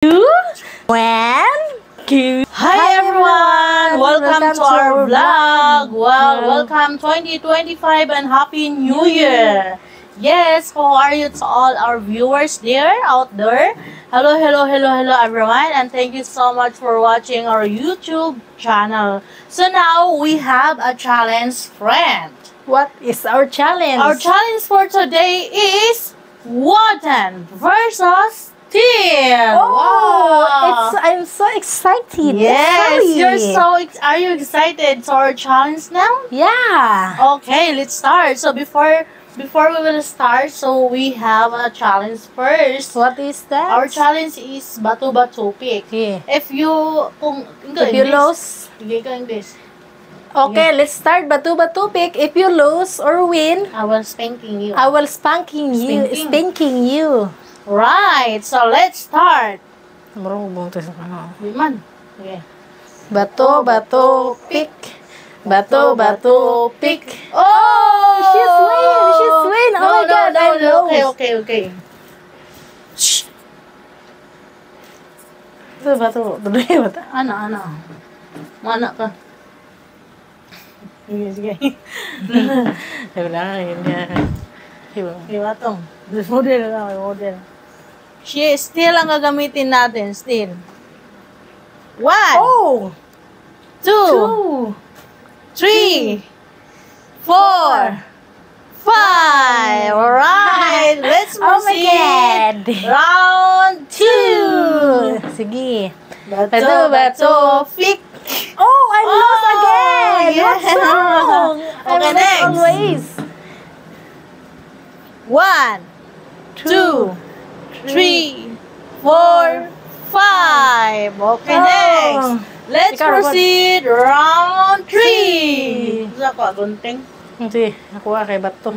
Hi everyone! Welcome to our vlog! Welcome 2025 and Happy New Year! Yes, how are you to all our viewers there, out there? Hello everyone, and thank you so much for watching our YouTube channel. So now we have a challenge, friend. What is our challenge? Our challenge for today is Warden versus Teal. Oh, I'm so excited. Yes, are you excited to our challenge now? Yeah. Okay, let's start. So before we will start, so we have a challenge first. What is that? Our challenge is bato-bato pick. Okay. If you lose. English. Okay, let's start bato-bato pick. If you lose or win, I will spanking you. I will spanking you. Right, so let's start. Biman. Okay. Bato-bato pick. Bato-bato pick. Oh! She's win. Oh my God, I lose. Okay. Shh. Bato. Ano? Mana ka? Sige. Iwatong. Model. Still ang gagamitin natin. Still. 1, Oh! 2, 3, 4, 5. Alright, let's Oh my proceed. God. Round 2. Sige. Bato, pick. Oh, I lost again. Yeah. What's wrong? Okay, next. Always. 1, 2, 3, 4, 5. Okay, next. Let's Ikaw, proceed. Round 3. Sa ko, gunting. Sige, nakuha kay Bato.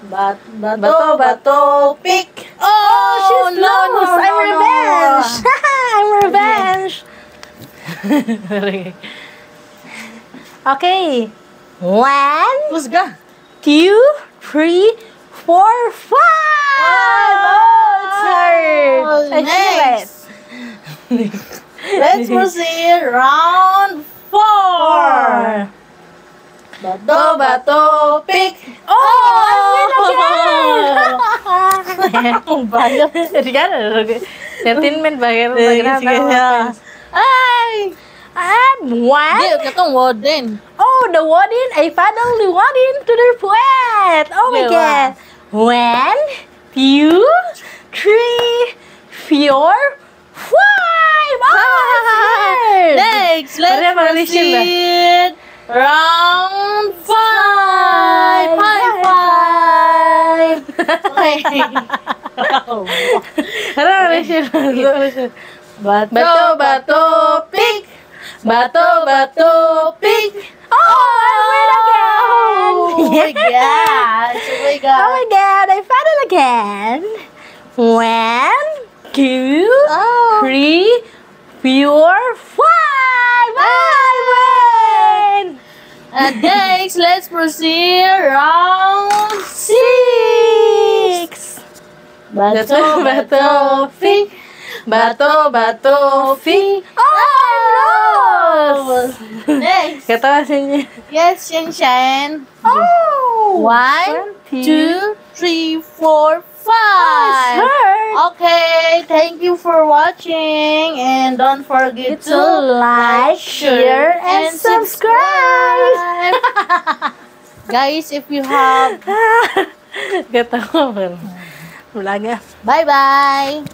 Bato, pick. Oh, She's lost. I'm revenge. I'm revenge. Okay. 1, Who's ga? 2, 3, 4, 5. Oh, it's hurt. I feel it. Next. Let's proceed. Round 4. Bato, pick. Oh, I win again. 13 men bayar. Ay! And 1. Di, katong warden. Oh, the warden. I finally warden to the poet. Oh my God. 1, 2, 3, 4, 5. Oh, Next, let's proceed. Round 5. High five. Okay. Bato, pick. Bato, pick. Oh, I win again. Oh my gosh. Oh my God, I finally again. 1, 2, 3, 4, 5. I win. And next, let's proceed. Round 6. Bato, pick. Bato, pick. Oh, Next. katawasin niya. Yes, Shen. Oh, 1, 2, 3, 4, 5. hurt. Okay, thank you for watching, and don't forget To like, share, and subscribe. Guys, if you have, Katawa. Wala nga. bye-bye.